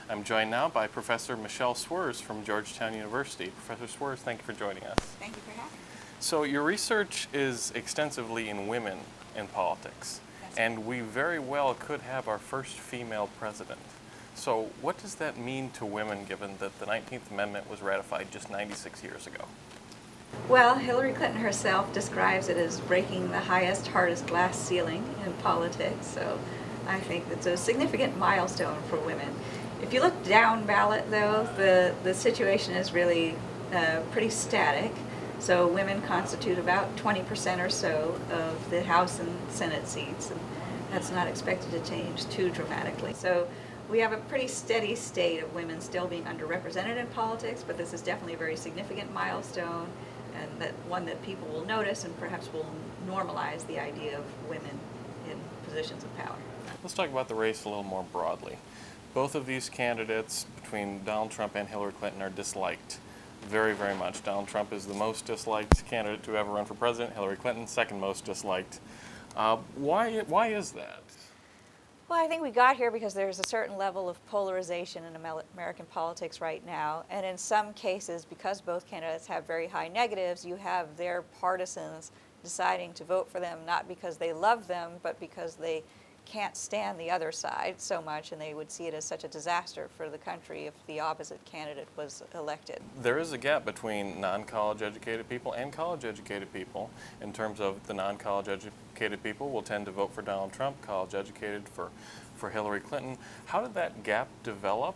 I'm joined now by Professor Michele Swers from Georgetown University. Professor Swers, thank you for joining us. Thank you for having me. So your research is extensively in women in politics, and we very well could have our first female president. So what does that mean to women given that the 19th Amendment was ratified just 96 years ago? Well, Hillary Clinton herself describes it as breaking the highest, hardest glass ceiling in politics, so I think it's a significant milestone for women. If you look down ballot, though, the situation is really pretty static. So women constitute about 20% or so of the House and Senate seats, and that's not expected to change too dramatically. So we have a pretty steady state of women still being underrepresented in politics, but this is definitely a very significant milestone, and that one that people will notice and perhaps will normalize the idea of women in positions of power. Let's talk about the race a little more broadly. Both of these candidates, between Donald Trump and Hillary Clinton, are disliked very, very much. Donald Trump is the most disliked candidate to ever run for president. Hillary Clinton, second most disliked. Why is that? Well, I think we got here because there's a certain level of polarization in American politics right now. And in some cases, because both candidates have very high negatives, you have their partisans deciding to vote for them not because they love them, but because they can't stand the other side so much, and they would see it as such a disaster for the country if the opposite candidate was elected. There is a gap between non-college educated people and college educated people in terms of the non-college educated people will tend to vote for Donald Trump, college educated for Hillary Clinton. How did that gap develop?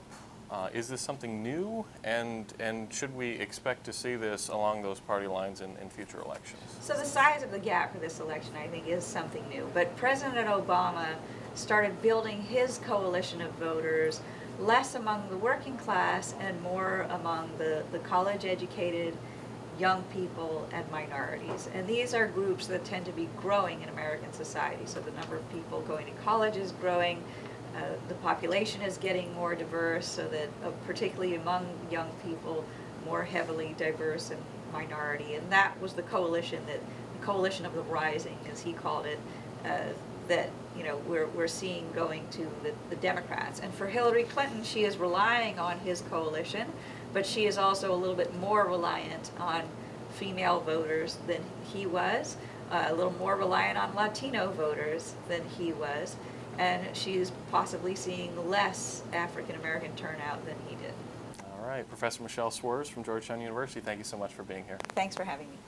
Is this something new, and should we expect to see this along those party lines in future elections? So the size of the gap for this election, I think, is something new. But President Obama started building his coalition of voters less among the working class and more among the college-educated young people and minorities. And these are groups that tend to be growing in American society. So the number of people going to college is growing. The population is getting more diverse, so that particularly among young people, more heavily diverse and minority. And that was the coalition of the rising, as he called it, that we're seeing going to the Democrats. And for Hillary Clinton, she is relying on his coalition, but she is also a little bit more reliant on female voters than he was, a little more reliant on Latino voters than he was. And she's possibly seeing less African-American turnout than he did. All right, Professor Michele Swers from Georgetown University, thank you so much for being here. Thanks for having me.